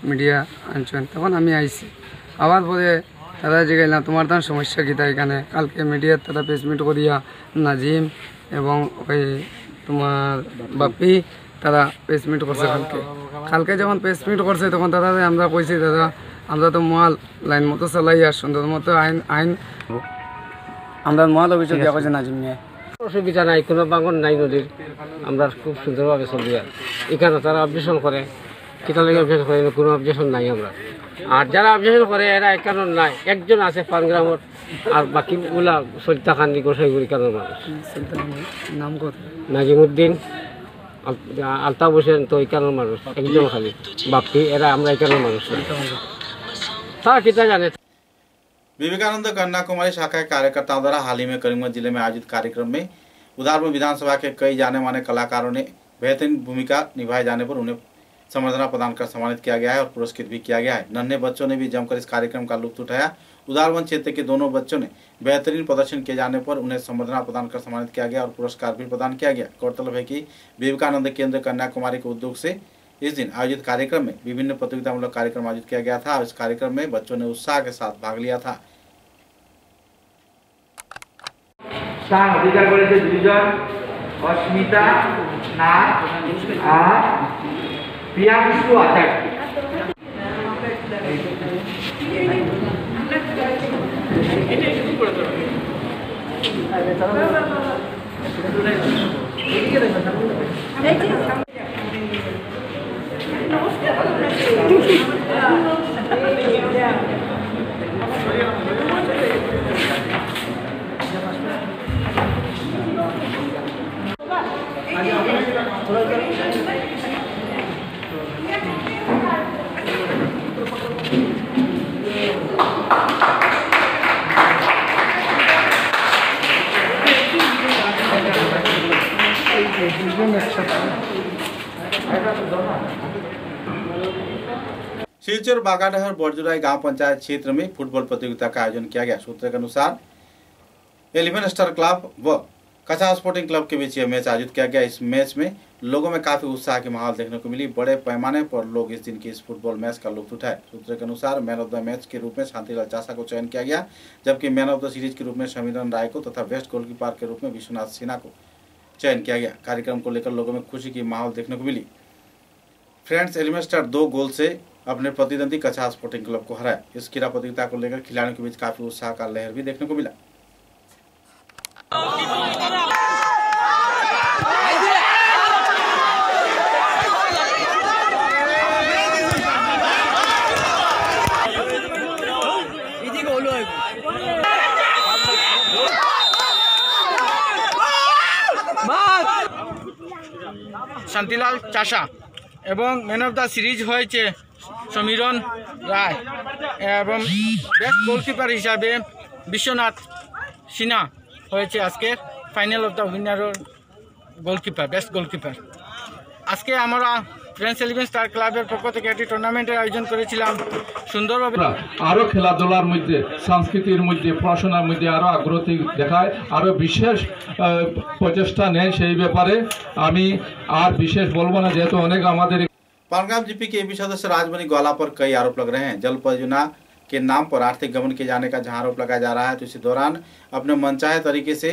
মিডিয়া আনছেন, তখন আমি আইছি। আবার পরে তারা জিগাইলাম তোমার তার সমস্যা কী তাই এখানে। কালকে মিডিয়ার তারা প্রেস মিট করিয়া নাজিম এবং ওই তোমার বাপি তারা প্রেস মিট করছে। কালকে যখন প্রেস মিট করছে তখন তারা আমরা কইছি দাদা আমরা তো মাল লাইন মতো চালাই আর সুন্দর মতো আইন আমরা মাল অভিযোগ দেওয়া করছে নাজিম নিয়ে। অসুবিধা নাই, কোনো বাঙন নাই নদীর, আমরা খুব সুন্দরভাবে চলি। আর এখানে তারা অবজেকশন করে, কিতা লাগে অবজেকশন করে, কোনো অবজেকশন নাই আমরা। আর যারা অবজেকশন করে এরা এখানে নাই, একজন আছে পানগ্রামত, আর বাকিগুলা সৈতাকান্দি গোসাইগুড়ি কারণ মানুষ। নাম কত? নাজিমুদ্দিন, আলতাফ হোসেন, তো এখানের মানুষ একজন খালি বাপি, এরা আমরা এখানের মানুষ। তারা কিতা জানে। विवेकानंद कन्याकुमारी शाखा के कार्यकर्ताओं द्वारा हाल ही में करीमगंज जिले में आयोजित कार्यक्रम में उदारबंद विधानसभा के कई जाने माने कलाकारों ने बेहतरीन भूमिका निभाए जाने पर उन्हें संवर्धना प्रदान कर सम्मानित किया गया है और पुरस्कृत भी किया गया है। नन्हे बच्चों ने भी जमकर इस कार्यक्रम का लुत्फ उठाया। उदारबंद क्षेत्र के दोनों बच्चों ने बेहतरीन प्रदर्शन किए जाने पर उन्हें संवर्धना प्रदान कर सम्मानित किया गया और पुरस्कार भी प्रदान किया गया। गौरतलब है कि विवेकानंद केंद्र कन्याकुमारी के उद्योग से इस दिन आयोजित कार्यक्रम में विभिन्न प्रतियोगितामूलक कार्यक्रम आयोजित किया गया था। इस कार्यक्रम में बच्चों ने उत्साह के साथ भाग लिया था। স্থান অধিকার করেছে দুজন, অস্মিতা নাথ আর প্রিয়াংশু আচার্য। सिलचर बागाडहर बड़जुराई गांव पंचायत क्षेत्र में फुटबॉल प्रतियोगिता का आयोजन किया गया। सूत्रों के अनुसार 11 स्टार क्लब व कछा स्पोर्टिंग क्लब के बीच यह मैच आयोजित किया गया। इस मैच में लोगों में काफी उत्साह की माहौल देखने को मिली। बड़े पैमाने पर लोग इस दिन की इस फुटबॉल मैच का लुत्फ उठाए। सूत्रों के अनुसार मैन ऑफ द मैच के रूप में शांतिलाल चासा को चयन किया गया, जबकि मैन ऑफ द सीरीज के रूप में समीरन राय को तथा बेस्ट गोलकीपर के रूप में विश्वनाथ सिन्हा को चयन किया गया। कार्यक्रम को लेकर लोगों में खुशी की माहौल देखने को मिली। फ्रेंड्स 11 स्टार 2 गोल से अपने प्रतिद्वंदी कछा स्पोर्टिंग क्लब को हराया। इस क्रीड़ा प्रतियोगिता को लेकर खिलाड़ियों के बीच काफी उत्साह का लहर भी देखने को मिला। শান্তিলাল চাষা এবং ম্যান অফ দ্য সিরিজ হয়েছে সমীরন রায় এবং বেস্ট গোলকিপার হিসাবে বিশ্বনাথ সিনহা হয়েছে আজকে final of the winner goalkeeper, best goalkeeper. আজকে আমরা ফ্রেন্ডস 11 স্টার ক্লাবের পক্ষ থেকে একটি টুর্নামেন্টের আয়োজন করেছিলাম সুন্দরভাবে। আরও খেলাধুলার মধ্যে, সংস্কৃতির মধ্যে, পড়াশোনার মধ্যে আরও আগ্রহী দেখায়, আরও বিশেষ প্রচেষ্টা নেয়। সেই ব্যাপারে আমি আর বিশেষ বলবো না, যেহেতু অনেক আমাদের। पालगाम जीपी के एपी सदस्य राजमणि ग्वाला पर कई आरोप लग रहे हैं। जल परियोजना के नाम पर आर्थिक गबन किए जाने का जहां आरोप लगाया जा रहा है, तो इसी दौरान अपने मनचाहे तरीके से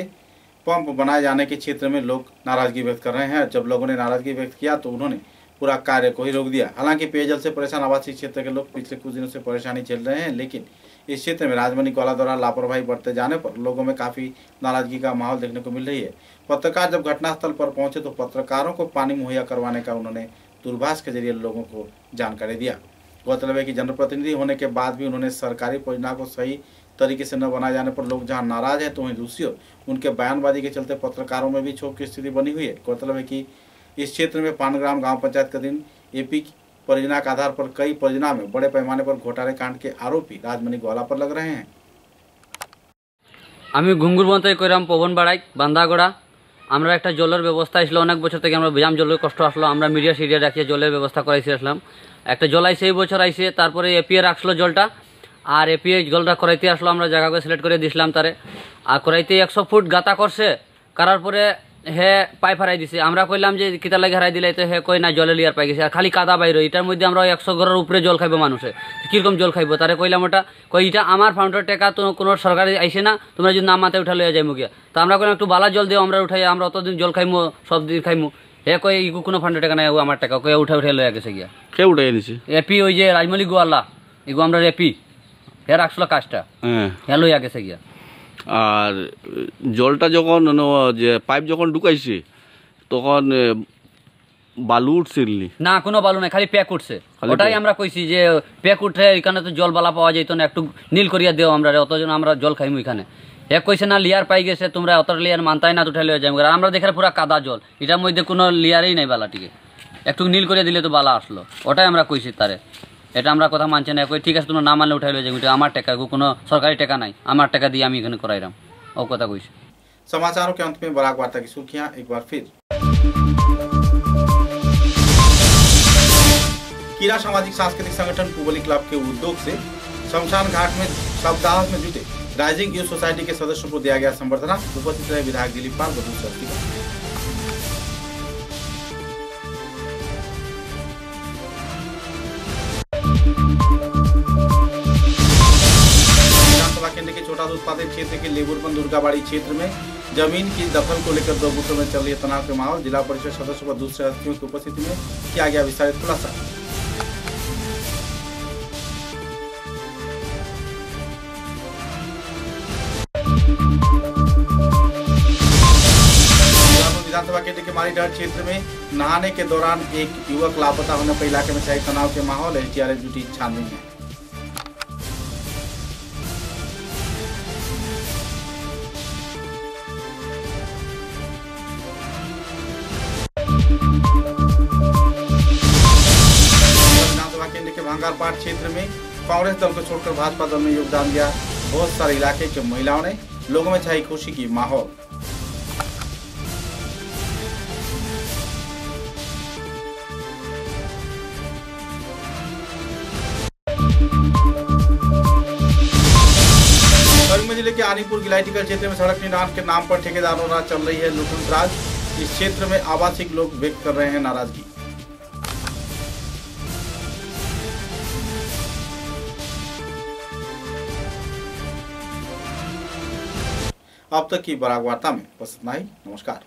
पंप बनाए जाने के क्षेत्र में लोग नाराजगी व्यक्त कर रहे हैं। जब लोगों ने नाराजगी व्यक्त किया तो उन्होंने पूरा कार्य को ही रोक दिया। हालांकि पेयजल से परेशान आवासीय क्षेत्र के लोग पिछले कुछ दिनों से परेशानी झेल रहे हैं, लेकिन इस क्षेत्र में राजमणि ग्वाला द्वारा लापरवाही बरते जाने पर लोगों में काफी नाराजगी का माहौल देखने को मिल रही है। पत्रकार जब घटनास्थल पर पहुंचे तो पत्रकारों को पानी मुहैया करवाने का उन्होंने दूरभाष के जरिए लोगों को जानकारी दिया। गौरतलब है कि जनप्रतिनिधि होने के बाद भी उन्होंने सरकारी परियोजना को सही तरीके से न बनाए जाने पर लोग जहां नाराज है, तो वहीं दूसरी ओर उनके बयानबाजी के चलते पत्रकारों में भी क्षोभ की स्थिति बनी हुई है। गौरतलब है कि इस क्षेत्र में पानग्राम गांव पंचायत के दिन एपी परियोजना के आधार पर कई परियोजना में बड़े पैमाने पर घोटाले कांड के आरोपी राजमणि ग्वाला पर लग रहे हैं। আমি ঘুঙ্গুর বন্তাই কইরাম পবন বাড়াই বান্দাগড়া। আমরা একটা জলের ব্যবস্থা ছিল, অনেক বছর থেকে আমরা বেজাম জলের কষ্ট আসলো, আমরা মিডিয়া সিডিয়া রাখিয়ে জলের ব্যবস্থা করাইছি আসলাম। একটা জল আইসে এই বছর আইসে, তারপরে এপিএ রাখলো জলটা, আর এপিএ জলটা করাইতে আসলো। আমরা জায়গাকে সিলেক্ট করে দিয়েছিলাম তারে, আর করাইতে 100 ফুট গাতা করছে, করার পরে হে পাইপ হারাই দিছে। আমরা কইলাম যে কিতা লাগে হারাই দিলে, তো হে কই না জলে লিয়ার পাই গেছে, আর খালি কাদা বাইর। এটার মধ্যে আমরা 100 ঘরের উপরে জল খাইবো মানুষে, কীরকম জল খাইবো? তারে কইলাম ওটা কই এটা আমার ফাউন্ডের টাকা, তো কোনো সরকারি আইসে না, তোমরা যদি নাম মাথায় উঠা লইয়া যাইমু গিয়া। তো আমরা কইলাম একটু বালা জল দিও, আমরা উঠাই, আমরা অতদিন জল খাইমু, সব দিন খাইমু। হে কই ইগু কোনো ফান্ডের টাকা নাই, আমার টাকা কই উঠা লইয়া গেছে গিয়া। কে উঠাই নিছে? এপি ওই যে রাজমণি গোয়ালা, ইগু আমরা এপি হে রাখছিল কাজটা, হে লইয়া গেছে গিয়া। আর জলটা যখন যে পাইপ যখন ঢুকাইছে তখন বালু উঠছিলি? না, কোনো বালু নাই, খালি প্যাক উঠছে। ওটাই আমরা কইছি যে প্যাক উঠে এখানে তো জল বালা পাওয়া যেত না, একটু নীল করিয়া দেও আমরা, অতজন আমরা জল খাইমু এখানে। এক কইছে না লিয়ার পাই গেছে, তোমরা অত লিয়ার মানতাই না, উঠাই লইয়া যাইমু। আমরা দেখে পুরা কাদা জল, এটার মধ্যে কোনো লিয়ারই নাই বালাটিকে, একটু নীল করিয়া দিলে তো বালা আসলো। ওটাই আমরা কইছি তারে, এটা আমরা কথা মানছে না। কই ঠিক আছে, তোমরা না মানলে উঠাই লইয়া যাইমু, এটা আমার টাকা, কোনো সরকারি টাকা নাই, আমার টাকা দিয়ে আমি এখানে করাইলাম, ও কথা কইছি। समाचारों के अंत में बराक वार्ता की सुर्खियां एक बार फिर। कीरा सामाजिक सांस्कृतिक संगठन पुबली क्लब के उद्योग से शमशान घाट में सप्ताह में जुटे राइजिंग यूथ सोसाइटी के सदस्यों को दिया गया संबर्धना। उपस्थित रहे विधायक दिलीप पाल, बधू सस्ती। विधानसभा केंद्र के छोटा उत्पादक क्षेत्र के लेबुरपन दुर्गाबाड़ी क्षेत्र में जमीन की दखल को लेकर दो गुटों में चल रही है तनाव के माहौल। जिला परिषद सदस्यों व दूसरे हस्तियों की उपस्थिति में किया गया विस्तारित खुलासा। विधानसभा केंद्र के मालीडर क्षेत्र में नहाने के दौरान एक युवक लापता होने पर इलाके में छाई तनाव के माहौल। एसडीआरएफ ड्यूटी छानबीन में। विधानसभा केंद्र के भांगारपाट क्षेत्र में कांग्रेस दल को छोड़कर भाजपा दल में योगदान दिया बहुत सारे इलाके के महिलाओं ने। लोगों में छाई खुशी की माहौल। जिले के आनीपुर गिलाइटिकल क्षेत्र में सड़क निर्माण के नाम पर ठेकेदारों द्वारा चल रही है लूटराज। इस क्षेत्र में आवासिक लोग व्यक्त कर रहे हैं नाराजगी। अब तक की बराक वार्ता में बस इतना ही। नमस्कार।